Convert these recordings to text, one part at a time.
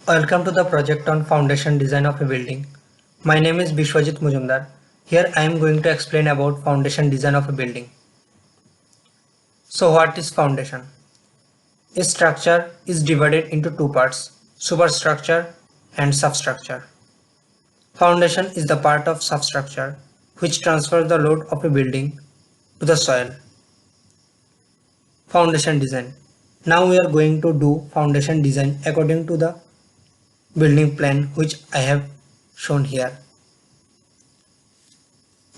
Welcome to the project on foundation design of a building. My name is Bishwajit Mujumdar. Here I am going to explain about foundation design of a building. So what is foundation? A structure is divided into two parts, superstructure and substructure. Foundation is the part of substructure which transfers the load of a building to the soil. Foundation design. Now we are going to do foundation design according to the building plan which I have shown here.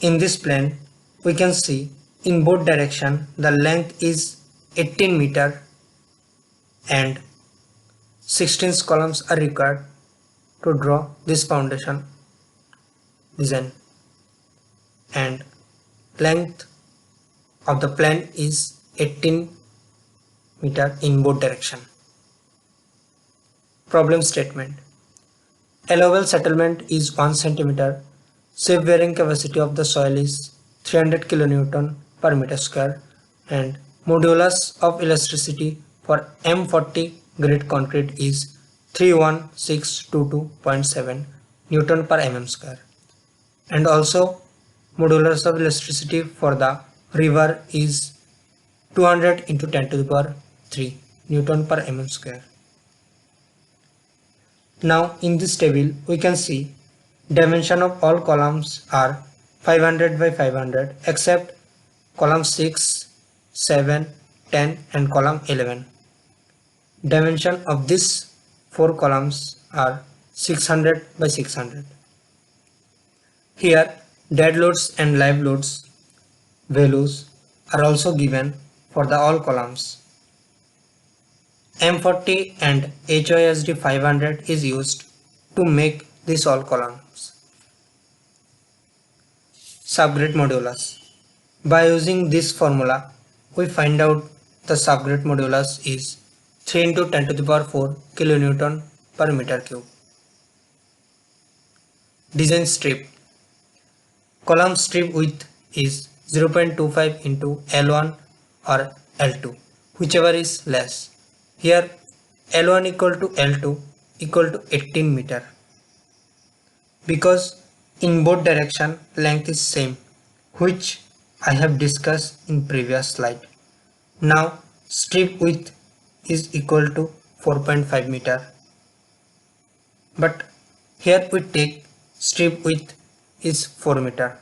In this plan, we can see in both direction the length is 18 meter and 16 columns are required to draw this foundation design, and length of the plan is 18 meter in both direction. Problem statement. Allowable settlement is 1 centimeter. Safe bearing capacity of the soil is 300 kN per meter square, and modulus of elasticity for M40 grade concrete is 31622.7 Newton per mm square, and also modulus of elasticity for the river is 200 into 10 to the power 3 Newton per mm square. Now in this table we can see dimension of all columns are 500 by 500 except column 6, 7, 10 and column 11. Dimension of these 4 columns are 600 by 600. Here dead loads and live loads values are also given for the all columns. M40 and HOSD 500 is used to make these all columns. Subgrade modulus. By using this formula, we find out the subgrade modulus is 3 into 10 to the power 4 kilonewton per meter cube. Design strip. Column strip width is 0.25 into L1 or L2, whichever is less. Here L1 equal to L2 equal to 18 meter. Because in both direction length is same, which I have discussed in previous slide. Now strip width is equal to 4.5 meter. But here we take strip width is 4 meter.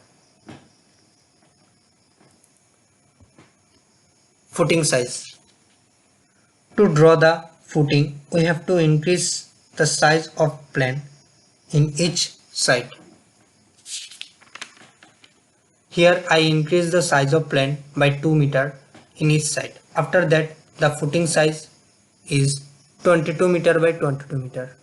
Footing size. To draw the footing, we have to increase the size of plan in each side. Here I increase the size of plan by 2 meter in each side. After that the footing size is 22 meter by 22 meter.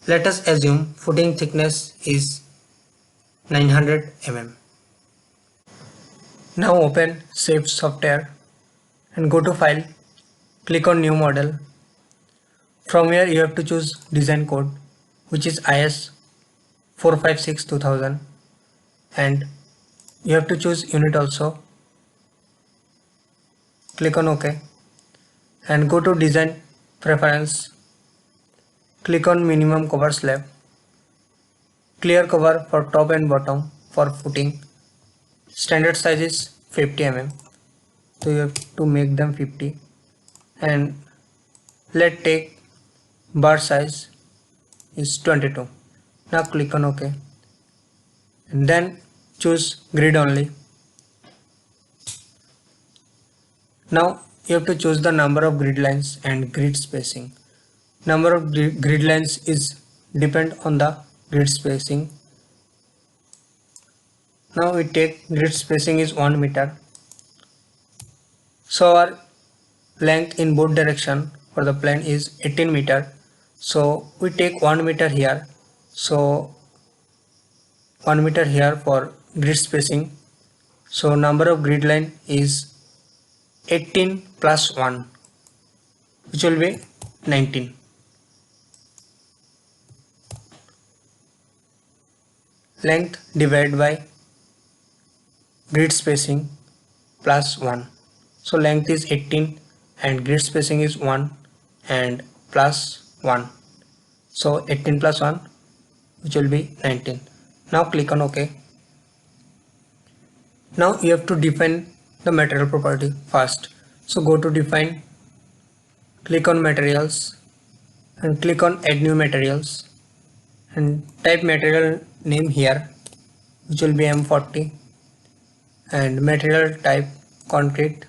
Let us assume footing thickness is 900 mm. Now open Shape software and go to File, click on New Model. From here you have to choose design code, which is IS 456-2000, and you have to choose unit also. Click on OK and go to Design Preference. Click on Minimum Cover Slab. Clear cover for top and bottom for footing. Standard size is 50 mm. So you have to make them 50, and let's take bar size is 22. Now click on OK and then choose grid only. Now you have to choose the number of grid lines and grid spacing. Number of grid lines is depend on the grid spacing. Now we take grid spacing is 1 meter. So our length in both direction for the plan is 18 meter. So we take 1 meter here. So 1 meter here for grid spacing. So number of grid line is 18 plus 1, which will be 19. Length divided by grid spacing plus 1. So length is 18 and grid spacing is 1, and plus 1. So 18 plus 1, which will be 19. Now click on OK. Now you have to define the material property first. So go to define, click on materials and click on add new materials and type material name here, which will be M40, and material type concrete.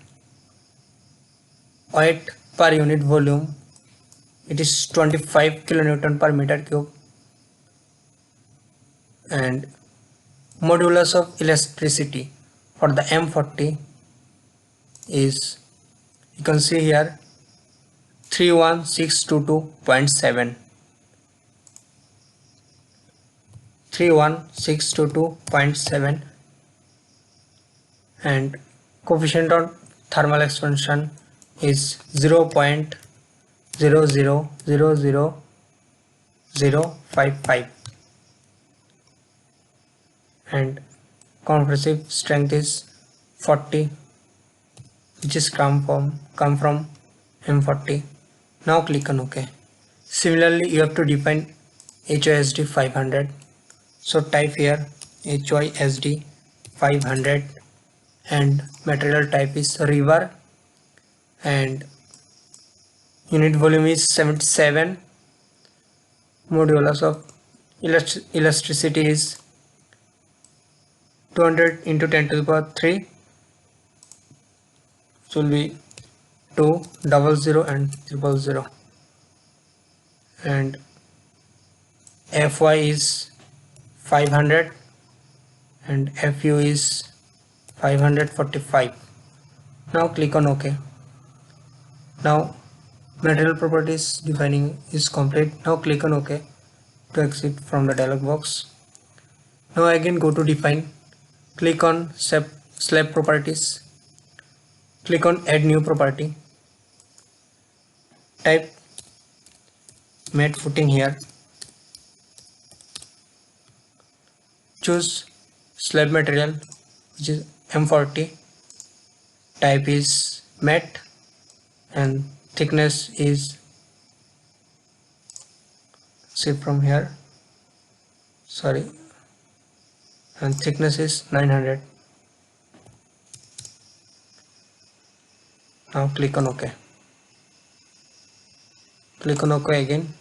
Weight per unit volume, it is 25 kilonewton per meter cube, and modulus of elasticity for the M40 is, you can see here, 31622.7. 31622.7, and coefficient of thermal expansion is 0.0000055, and compressive strength is 40, which is come from M40. Now click on OK. Similarly, you have to define HOSD 500. So type here HOSD 500 and material type is river and unit volume is 77. Modulus of elasticity is 200 into 10 to the power 3, which will be 2, 00 and 000, and Fy is 500 and Fu is 545. Now click on OK. Now material properties defining is complete. Now click on OK to exit from the dialog box. Now again go to define, click on slab properties, click on add new property, type mat footing here, choose slab material, which is M40, type is mat and thickness is, see from here, sorry, and thickness is 900. Now click on OK. Click on OK again.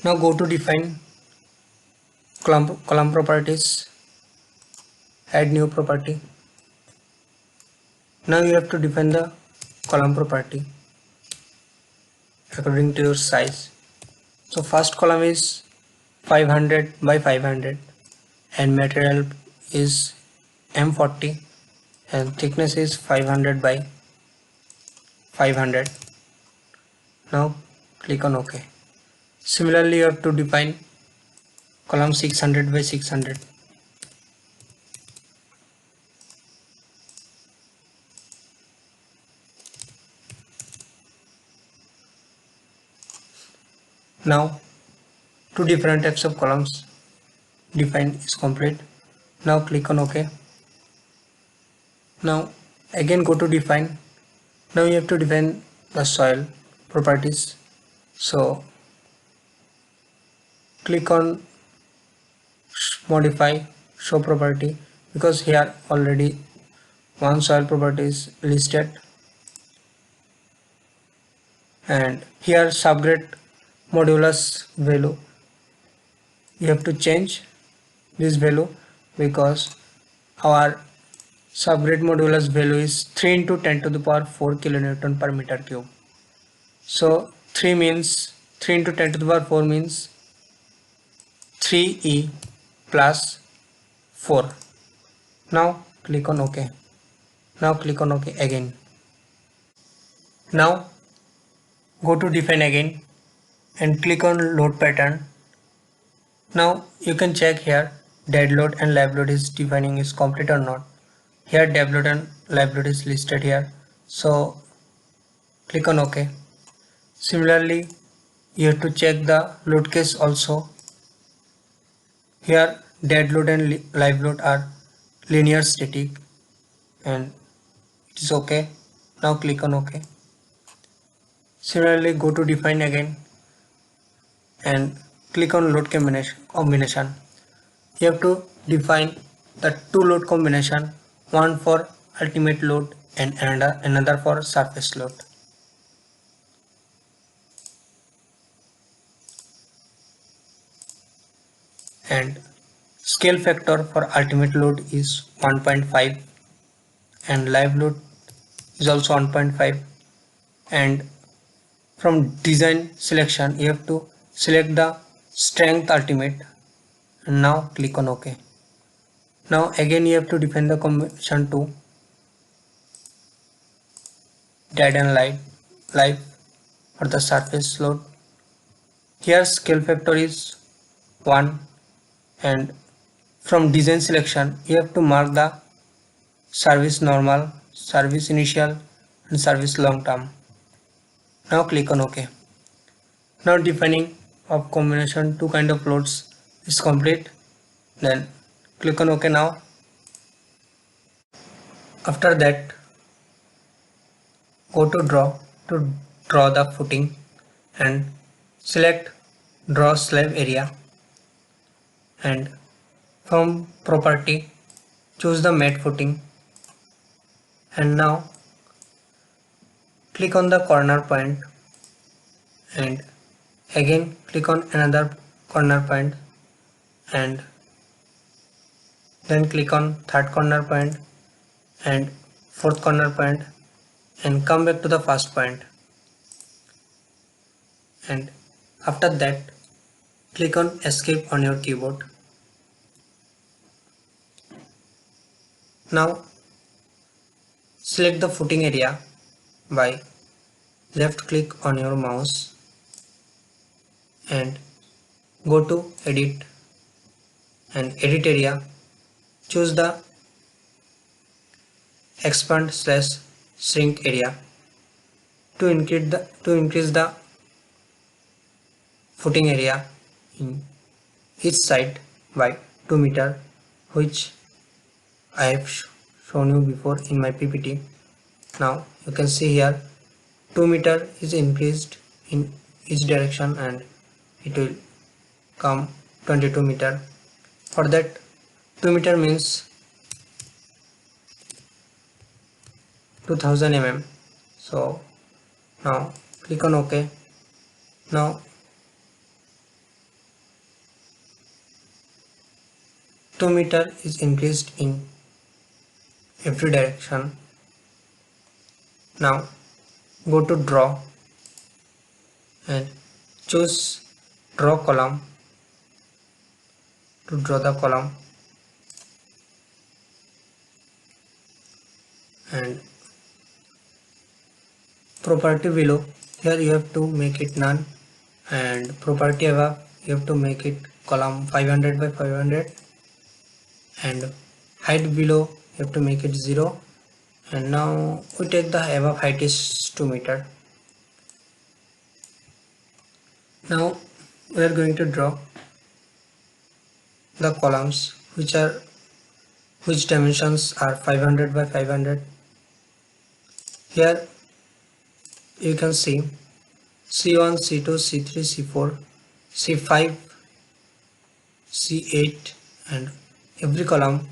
Now go to define column properties, add new property. Now you have to define the column property according to your size. So first column is 500 by 500 and material is M40 and thickness is 500 by 500. Now click on OK. Similarly, you have to define column 600 by 600. Now two different types of columns defined is complete. Now click on OK. Now again go to define. Now you have to define the soil properties. So click on modify show property, because here already one soil property is listed, and here subgrade modulus value, you have to change this value because our subgrade modulus value is 3 into 10 to the power 4 kilonewton per meter cube. So 3 into 10 to the power 4 means 3e plus 4. Now click on OK. Now click on OK again. Now go to define again and click on load pattern. Now you can check here dead load and live load is defining is complete or not. Here dead load and live load is listed here. So click on OK. Similarly, you have to check the load case also. Here dead load and live load are linear static and it is OK. Now click on OK. Similarly, go to define again and click on load combination. You have to define the two load combination, one for ultimate load and another for surface load. And scale factor for ultimate load is 1.5 and live load is also 1.5. And from design selection you have to select the strength ultimate and now click on OK. Now again you have to define the combination to dead and live for the surface load. Here scale factor is 1 and from design selection you have to mark the service normal, service initial and service long term. Now click on OK. Now defining of combination two kind of loads is complete. Then click on OK now. After that go to draw the footing and select draw slab area and from property choose the mat footing and now click on the corner point and again click on another corner point and then click on third corner point and fourth corner point and come back to the first point and after that click on escape on your keyboard. Now select the footing area by left click on your mouse and go to edit and edit area, choose the expand/shrink area to increase the footing area in each side by 2 meter, which I have shown you before in my PPT. Now you can see here 2 meter is increased in each direction and it will come 22 meter. For that 2 meter means 2000 mm. So now click on OK. Now 2 meter is increased in every direction. Now go to draw and choose draw column to draw the column and property below, here you have to make it none and property above you have to make it column 500 by 500 and height below you have to make it 0 and now we take the above height is 2 meter. Now we are going to draw the columns which dimensions are 500 by 500. Here you can see C1, C2, C3, C4, C5, C8 and every column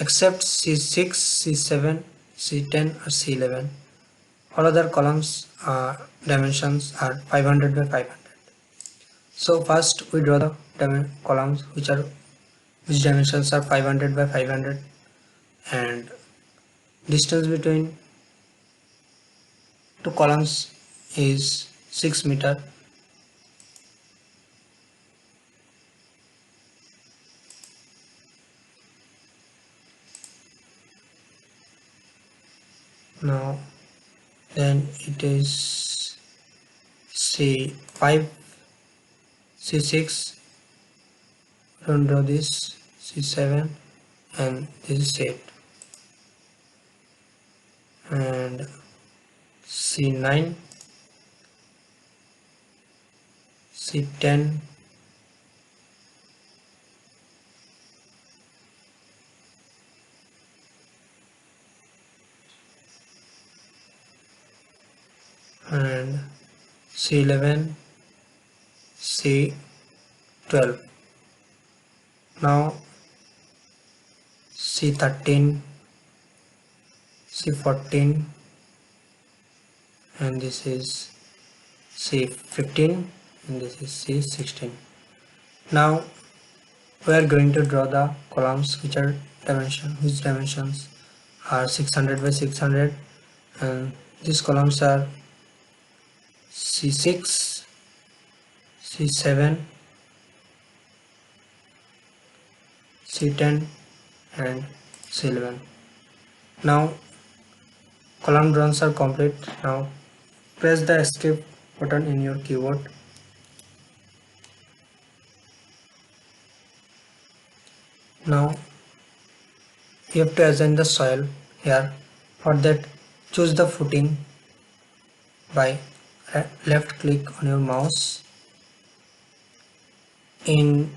except C6, C7, C10 or C11. All other columns dimensions are 500 by 500. So first we draw the columns which dimensions are 500 by 500 and distance between two columns is 6 meter. Now then it is C5, C6, don't draw this, C7 and this is 8 and C9, C10, and C11, C12. Now C13, C14, and this is C15, and this is C16. Now we are going to draw the columns which dimensions are 600 by 600, and these columns are C6, C7, C10, and C11. Now column drawings are complete. Now press the escape button in your keyboard. Now you have to assign the soil here. For that, choose the footing by left click on your mouse. In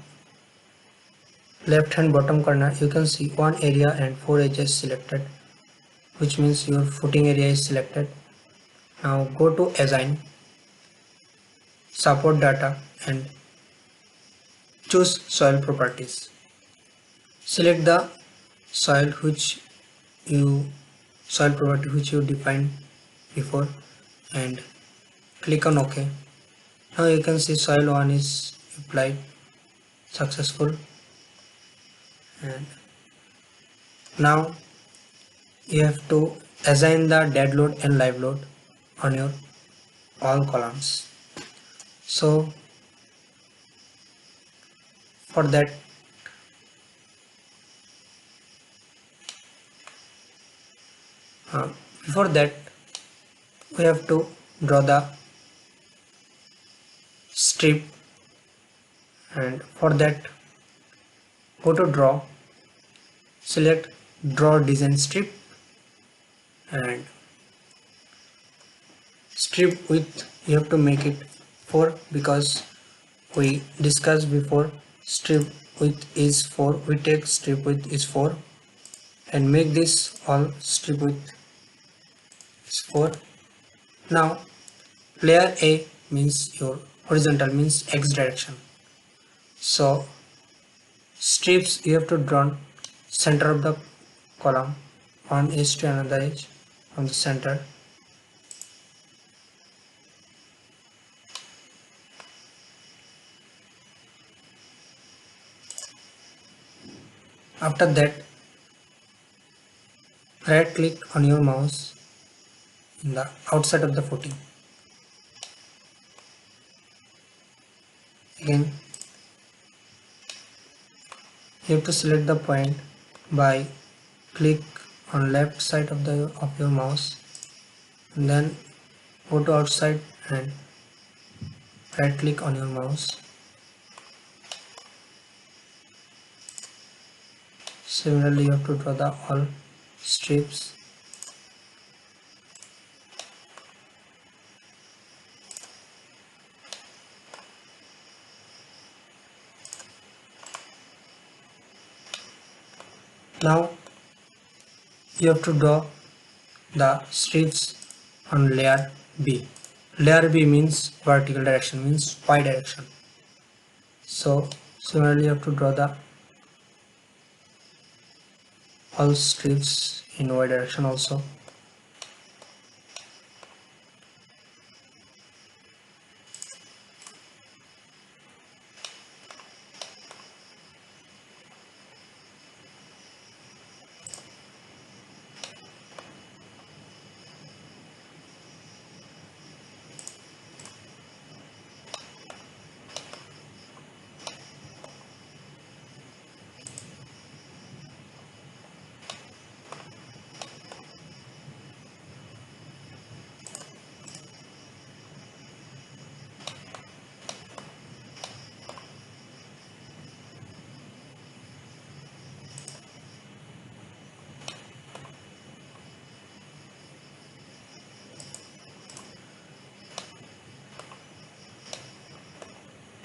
left hand bottom corner you can see one area and 4 edges selected, which means your footing area is selected. Now go to assign, support data, and choose soil properties. Select the soil property which you defined before and click on OK. Now you can see soil 1 is applied successful, and now you have to assign the dead load and live load on your all columns. So for that, before that we have to draw the strip, and for that go to draw, select draw design strip, and strip width you have to make it 4 because we discussed before strip width is 4. We take strip width is 4 and make this all strip width is 4. Now layer A means your horizontal, means X direction. So strips you have to draw center of the column, one edge to another edge from the center. After that, right click on your mouse in the outside of the footing. Again you have to select the point by click on left side of your mouse, and then go to outside and right click on your mouse. Similarly you have to draw the all strips. Now you have to draw the strips on layer B. Layer B means vertical direction, means Y direction. So similarly you have to draw the all strips in Y direction also.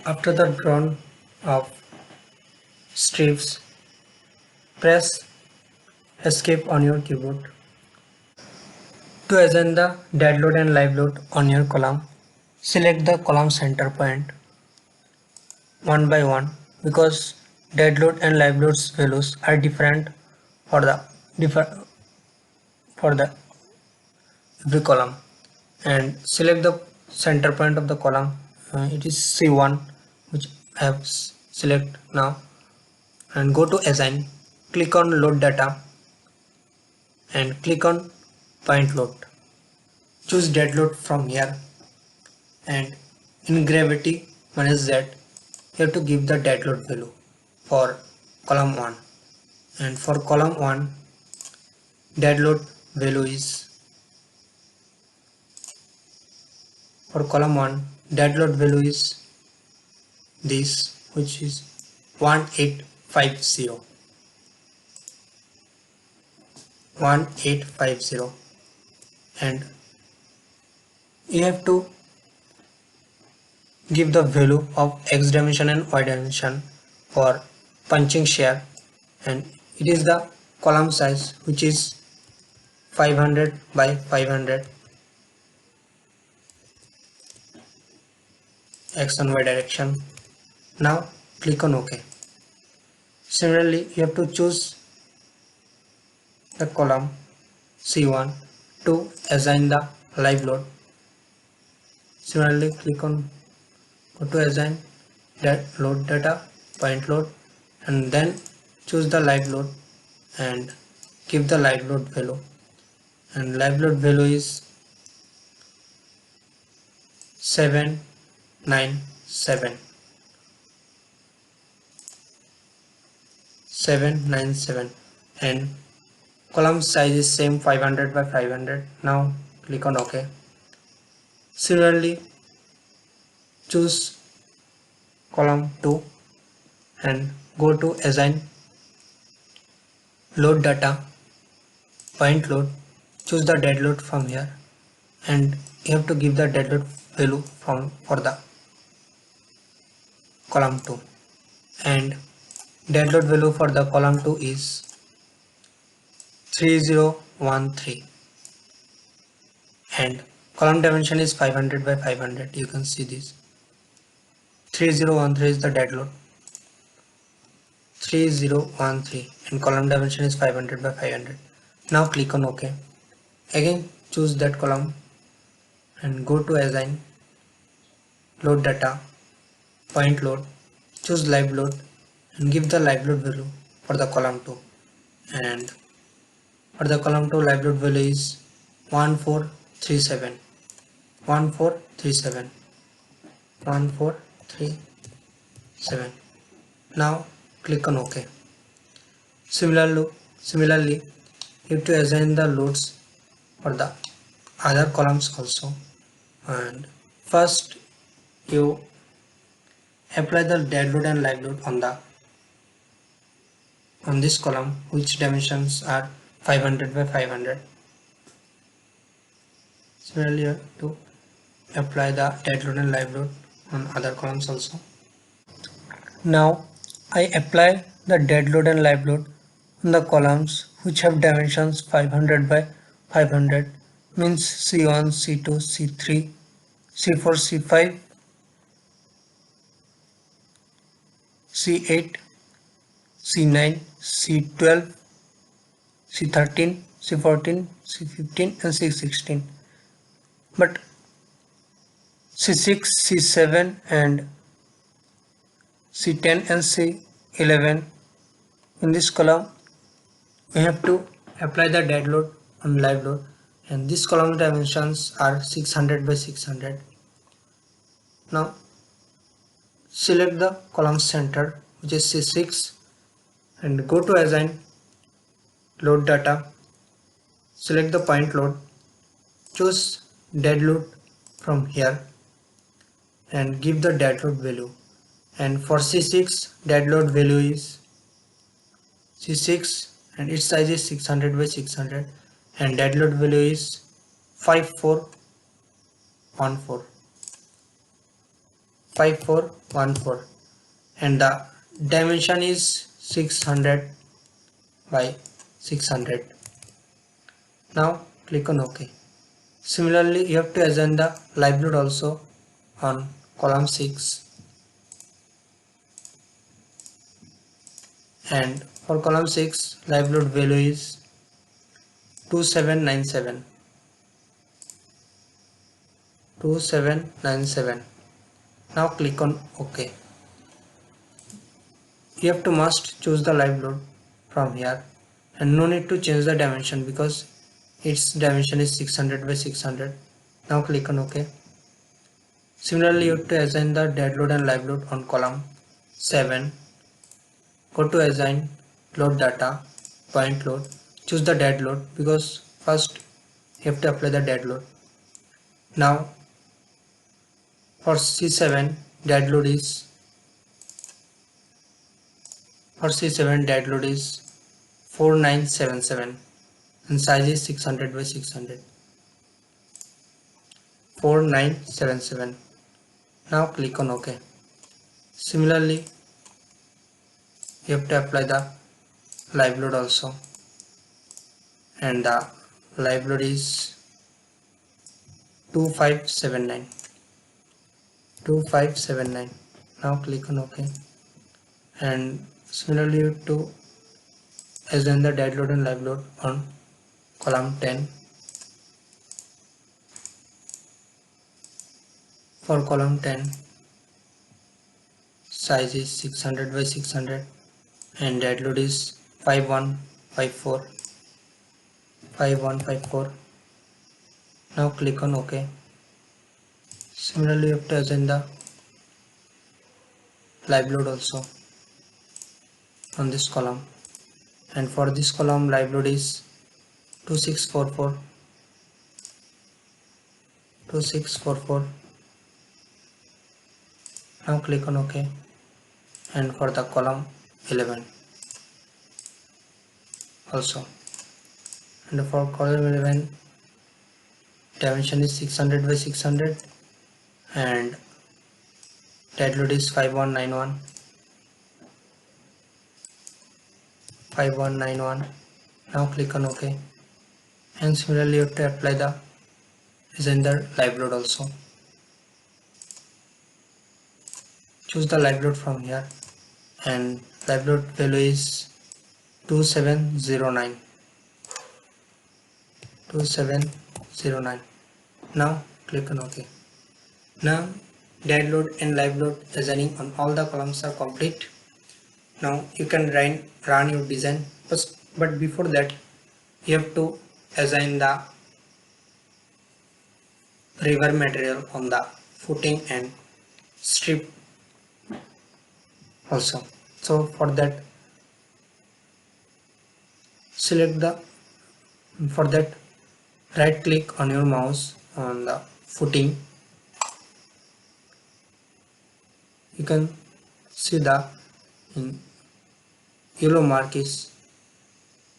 After the drawn of strips, press escape on your keyboard. To assign the dead load and live load on your column, select the column center point one by one, because dead load and live loads values are different for the for the every column, and select the center point of the column. It is C1, which I have select now, and go to assign, click on load data and click on point load. Choose dead load from here, and in gravity minus Z you have to give the dead load value for column 1, and for column 1 dead load value is for column 1 dead load value is this, which is 1850 1850, and you have to give the value of x dimension and y dimension for punching shear, and it is the column size, which is 500 by 500 x and y direction. Now click on OK. Similarly, you have to choose the column C1 to assign the live load. Similarly, click on go to assign that load data, point load, and then choose the live load and give the live load value, and live load value is 797 and column size is same 500 by 500. Now click on OK. Similarly, choose column 2 and go to assign load data, point load, choose the dead load from here, and you have to give the dead load value for the column 2, and dead load value for the column 2 is 3013, and column dimension is 500 by 500. You can see this 3013 is the dead load, 3013, and column dimension is 500 by 500. Now click on OK. Again choose that column and go to assign load data, point load, choose live load and give the live load value for the column 2, and for the column 2 live load value is 1437 1437 1437. Now click on OK. Similarly, you have to assign the loads for the other columns also, and first you apply the dead load and live load on this column, which dimensions are 500 by 500. Similarly, you have to apply the dead load and live load on other columns also. Now I apply the dead load and live load on the columns which have dimensions 500 by 500, means C1, C2, C3, C4, C5, C8, C9, C12, C13, C14, C15 and C16. But C6, C7 and C10 and C11, in this column we have to apply the dead load on live load, and this column dimensions are 600 by 600. Now select the column center, which is C6, and go to assign load data, select the point load, choose dead load from here and give the dead load value, and for C6 dead load value is C6 and its size is 600 by 600, and dead load value is 5414 5414, and the dimension is 600 by 600. Now click on OK. Similarly, you have to assign the live load also on column 6, and for column 6 live load value is 2797. Now click on OK. You have to must choose the live load from here, and no need to change the dimension because its dimension is 600 by 600. Now click on OK. Similarly, you have to assign the dead load and live load on column 7. Go to assign load data, point load, choose the dead load because first you have to apply the dead load. Now for C7 dead load is for C7 dead load is 4977 and size is 600 by 600. 4977. Now click on OK. Similarly, you have to apply the live load also, and the live load is 2579. Now click on OK, and similarly you have to assign the dead load and live load on column 10. For column 10, size is 600 by 600 and dead load is 5154. Now click on OK. Similarly, you have to assign the live load also on this column, and for this column live load is 2644. Now click on OK, and for the column 11 also, and for column 11 dimension is 600 by 600 and dead load is 5191. Now click on OK, and similarly you have to apply the assign live load also. Choose the live load from here, and live load value is 2709. Now click on OK. Now dead load and live load assigning on all the columns are complete. Now you can run your design, but before that you have to assign the river material on the footing and strip also. So for that, right click on your mouse on the footing. You can see the yellow mark is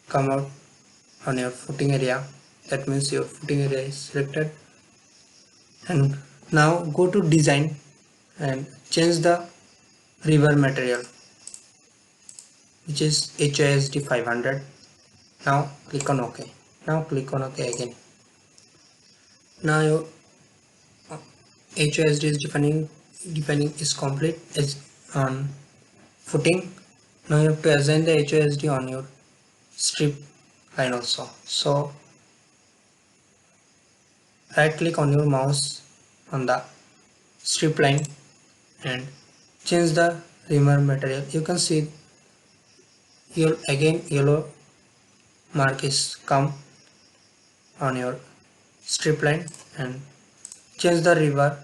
come out on your footing area. That means your footing area is selected. And now go to design and change the river material, which is HISD 500. Now click on OK. Now click on OK again. Now your HISD is defining is complete as on footing. Now you have to assign the HISD on your strip line also. So right click on your mouse on the strip line and change the river material. You can see yellow mark is come on your strip line, and change the river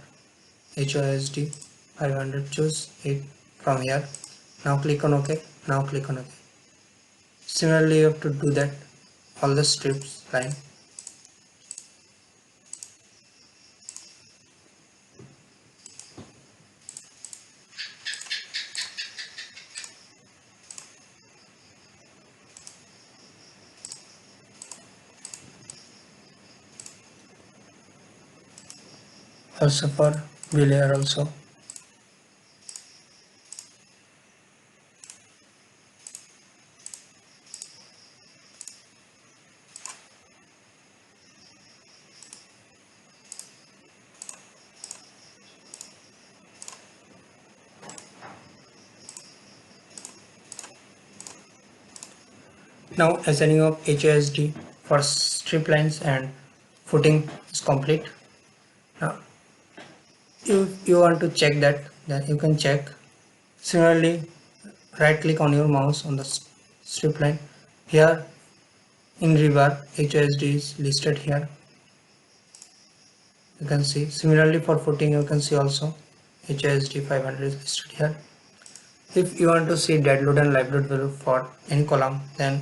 HOSD 500. Choose it from here. Now click on OK. Now click on OK. Similarly, you have to do that all the strips line. Also for V layer also. Now assigning of HASD for strip lines and footing is complete. Now if you want to check that, then you can check. Similarly, right click on your mouse on the strip line. Here in rebar HASD is listed here. You can see. Similarly for footing you can see also HASD 500 is listed here. If you want to see dead load and live load value for any column, then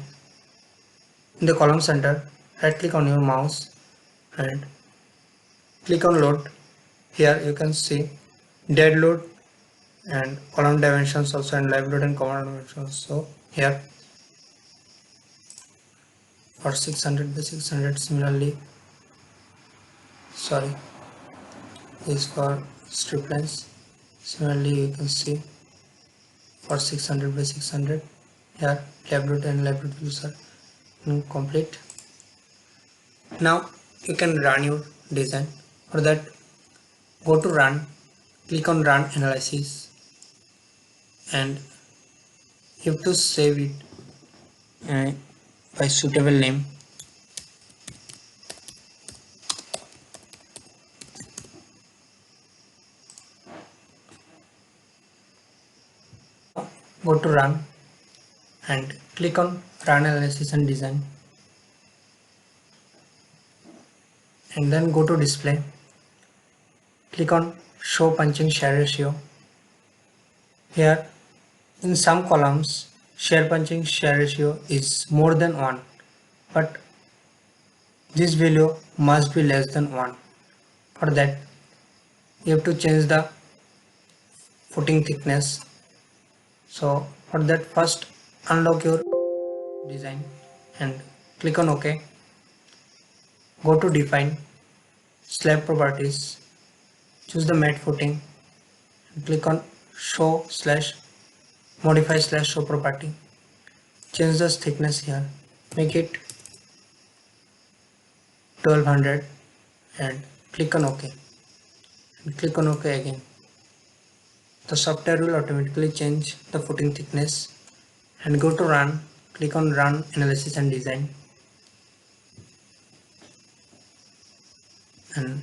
in the column center right click on your mouse and click on load. Here you can see dead load and column dimensions also, and live load and column dimensions. So here for 600 by 600, similarly sorry, is for strip lines. Similarly you can see for 600 by 600, here live load and live load values are complete. Now you can run your design. For that, go to run, click on run analysis, and you have to save it by suitable name. Go to run and click on run analysis and design, and then go to display, click on show punching share ratio. Here in some columns share punching share ratio is more than 1, but this value must be less than 1. For that you have to change the footing thickness. So for that, first unlock your design and click on OK. Go to define slab properties, choose the mat footing and click on show slash modify slash show property. Change the thickness here, make it 1200 and click on OK and click on OK again. The software will automatically change the footing thickness, and go to run, click on run analysis and design, and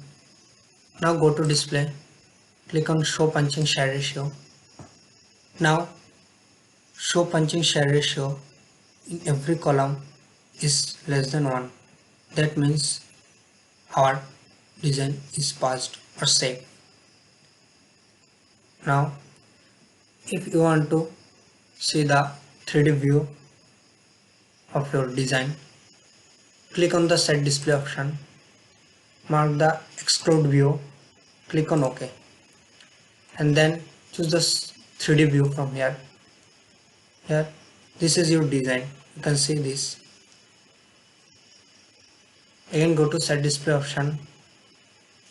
now go to display, click on show punching share ratio. Now show punching share ratio in every column is less than 1. That means our design is passed or saved. Now if you want to see the 3D view of your design, click on the set display option, mark the exclude view, click on OK, and then choose the 3D view from here. Here this is your design, you can see this. Again go to set display option,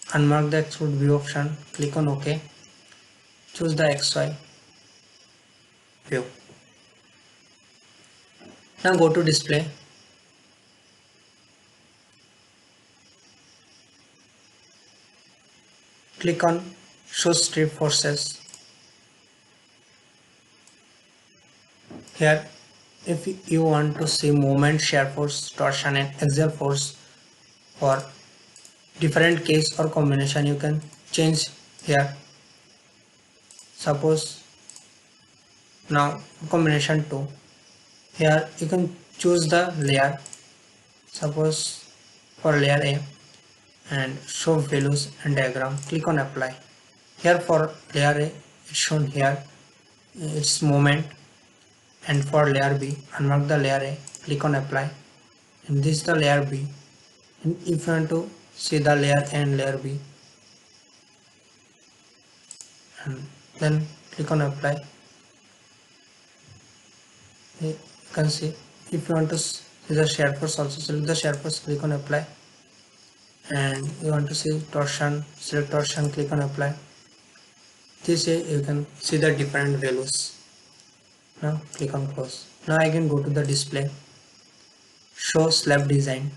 unmark the exclude view option, click on OK, choose the XY view. Now go to display, click on show strip forces. Here if you want to see moment, shear force, torsion and axial force for different case or combination, you can change here. Suppose now combination 2, here you can choose the layer, suppose for layer A, and show values and diagram, click on apply. Here for layer A it's shown here its moment, and for layer B unmark the layer A, click on apply, and this is the layer B. And if you want to see the layer A and layer B, and then click on apply. You can see if you want to see the shear force also, select the shear force, click on apply, and you want to see torsion, select torsion, click on apply. This way you can see the different values. Now click on close. Now again go to the display, show slab design,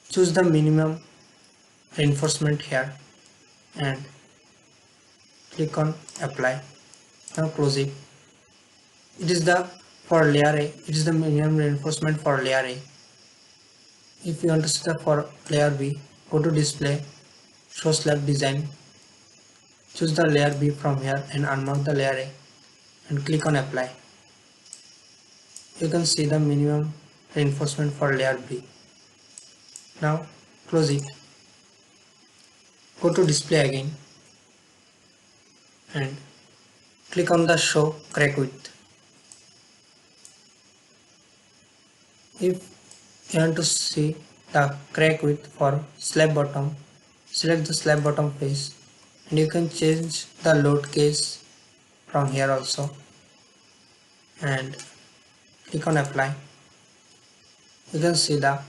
choose the minimum reinforcement here and click on apply. Now close it. It is the For layer A, it is the minimum reinforcement for layer A. If you want to set up for layer B, go to display, show slab design, choose the layer B from here and unmark the layer A and click on apply. You can see the minimum reinforcement for layer B. Now close it. Go to display again and click on the show crack width. If you want to see the crack width for slab bottom, select the slab bottom face and you can change the load case from here also and click on apply. You can see the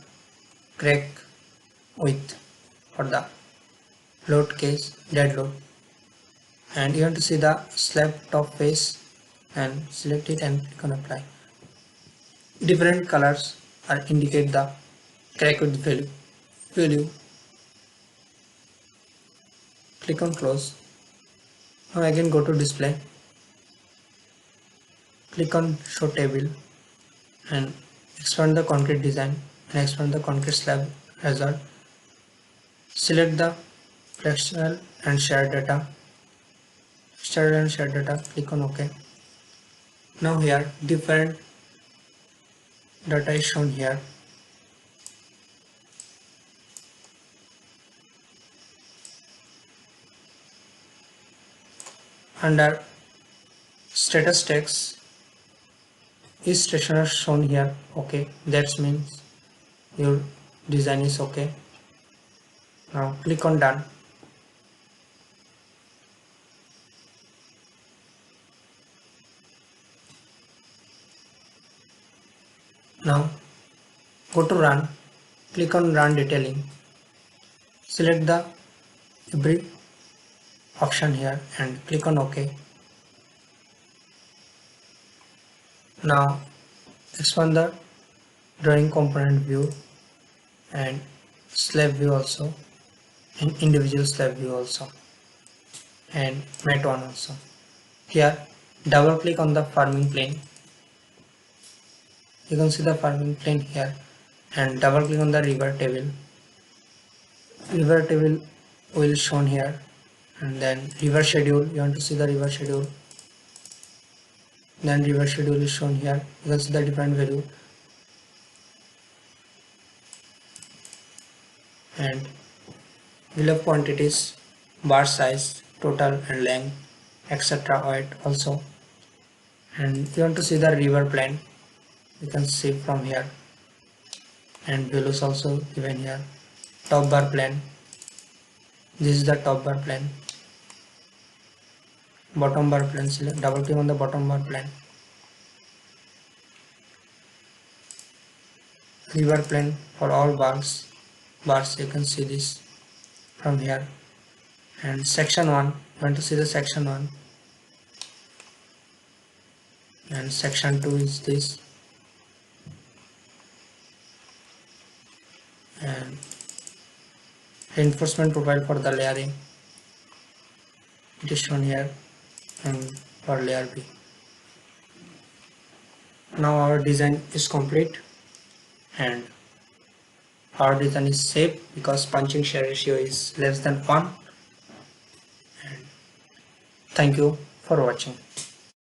crack width for the load case, dead load, and you want to see the slab top face and select it and click on apply. Different colors are indicate the crack width value. Click on close. Now again go to display, click on show table and expand the concrete design and expand the concrete slab result. Select the flexural and shared data. Click on OK. Now here different data is shown here. Under status text, is stationer shown here? Okay, that means your design is okay. Now click on done. Now go to run, click on run detailing, select the every option here and click on OK. Now expand the drawing component view and slab view also and individual slab view also and mat one also. Here double click on the forming plane. You can see the forming plane here and double click on the river table. River table will shown here and then river schedule. You want to see the river schedule. Then river schedule is shown here. You can see the different value and below quantities, bar size, total and length, etc. weight also. And you want to see the river plane, you can see from here and values also given here. Top bar plane, this is the top bar plane. Bottom bar plane, select double click on the bottom bar plane. River plane for all bars you can see this from here. And section 1, you want to see the section 1 and section 2 is this and reinforcement profile for the layering, it is shown here and for layer B. Now our design is complete and our design is safe because punching shear ratio is less than 1. And thank you for watching.